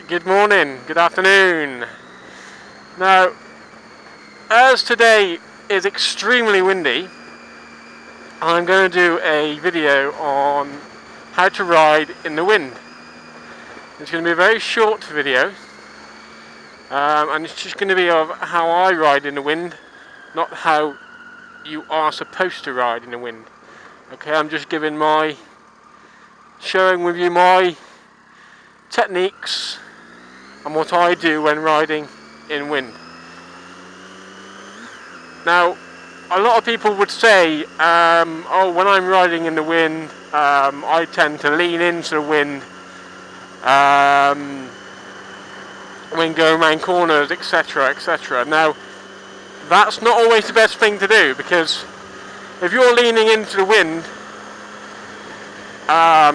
Good morning, good afternoon. Now, as today is extremely windy, I'm going to do a video on how to ride in the wind. It's going to be a very short video, and it's just going to be of how I ride in the wind, not how you are supposed to ride in the wind. Okay, I'm just sharing with you my techniques and what I do when riding in wind. Now, a lot of people would say, oh, when I'm riding in the wind, I tend to lean into the wind when going around corners, etc., etc. Now, that's not always the best thing to do, because if you're leaning into the wind,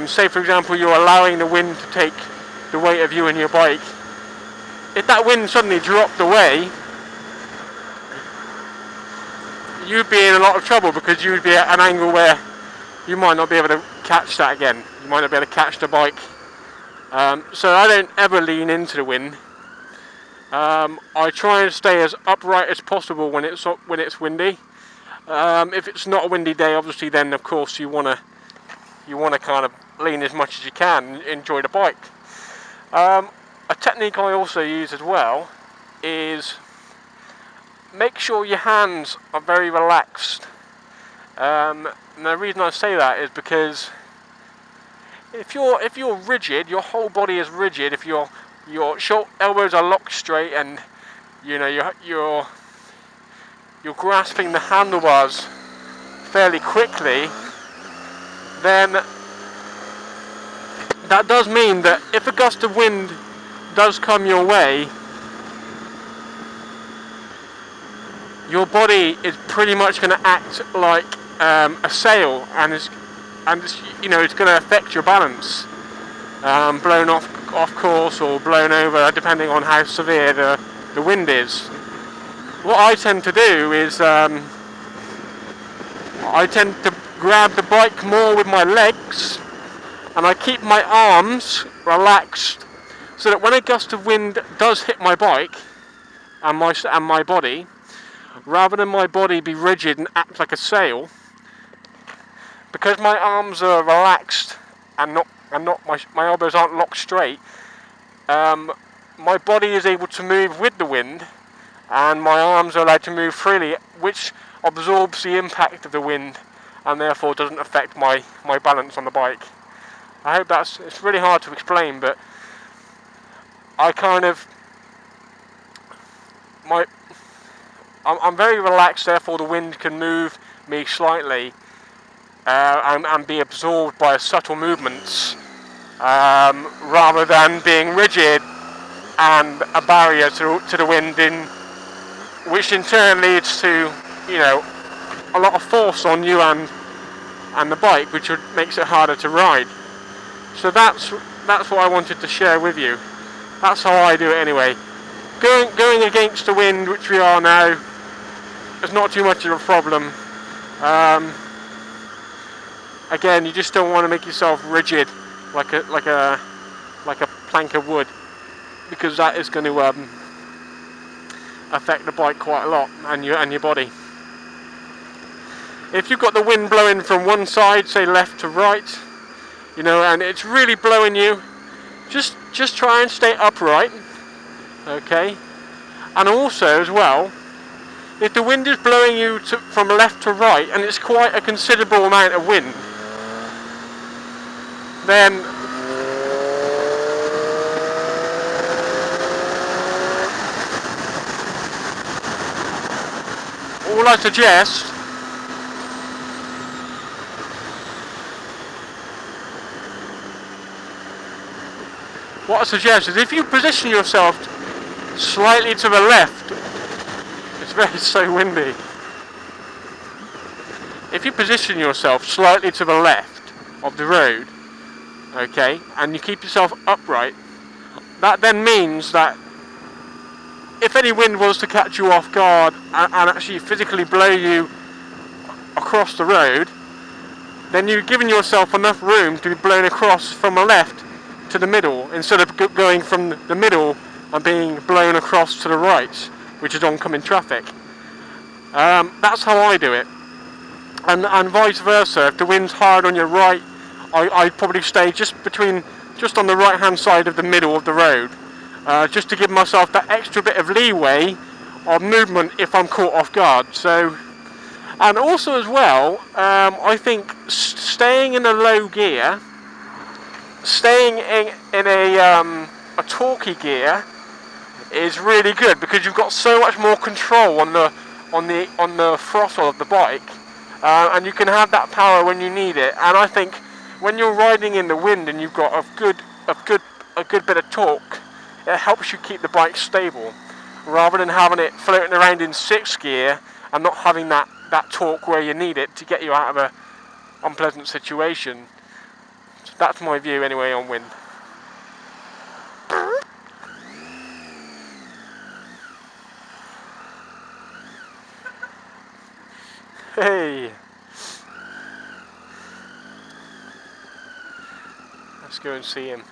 say for example you're allowing the wind to take the weight of you and your bike, if that wind suddenly dropped away, you'd be in a lot of trouble, because you'd be at an angle where you might not be able to catch that again. You might not be able to catch the bike. So I don't ever lean into the wind. I try and stay as upright as possible when it's windy. If it's not a windy day, obviously, then of course you wanna kind of lean as much as you can and enjoy the bike. A technique I also use as well is make sure your hands are very relaxed. And the reason I say that is because if you're rigid, your whole body is rigid. If your elbows are locked straight, and you know you're grasping the handlebars fairly quickly, then that does mean that if a gust of wind does come your way, your body is pretty much going to act like a sail, and it's going to affect your balance, blown off course or blown over, depending on how severe the wind is. What I tend to do is I tend to grab the bike more with my legs, and I keep my arms relaxed, so that when a gust of wind does hit my bike and my body, rather than my body be rigid and act like a sail, because my arms are relaxed and my elbows aren't locked straight, my body is able to move with the wind, and my arms are allowed to move freely, which absorbs the impact of the wind and therefore doesn't affect my balance on the bike. I hope it's really hard to explain, but I'm very relaxed, therefore the wind can move me slightly and be absorbed by subtle movements, rather than being rigid and a barrier to the wind, which in turn leads to a lot of force on you and the bike, which makes it harder to ride. So that's what I wanted to share with you. That's how I do it anyway. Going against the wind, which we are now, is not too much of a problem. Again, you just don't want to make yourself rigid like a plank of wood, because that is going to affect the bike quite a lot, and your body. If you've got the wind blowing from one side, say left to right, and it's really blowing you, just try and stay upright, okay? And also, as well, if the wind is blowing you from left to right, and it's quite a considerable amount of wind, then all I suggest is, if you position yourself slightly to the left, it's so windy. If you position yourself slightly to the left of the road, okay, and you keep yourself upright, that then means that if any wind was to catch you off guard and actually physically blow you across the road, then you've given yourself enough room to be blown across from the left to the middle instead of going from the middle and being blown across to the right, which is oncoming traffic. That's how I do it. And vice versa. If the wind's hard on your right, I'd probably stay just on the right hand side of the middle of the road, just to give myself that extra bit of leeway of movement if I'm caught off guard. So, and also as well, I think staying in a low gear, staying in a torquey gear is really good, because you've got so much more control on the throttle of the bike, and you can have that power when you need it. And I think when you're riding in the wind and you've got a good bit of torque, it helps you keep the bike stable, rather than having it floating around in 6th gear and not having that torque where you need it to get you out of a unpleasant situation. So that's my view anyway on wind. Hey, let's go and see him.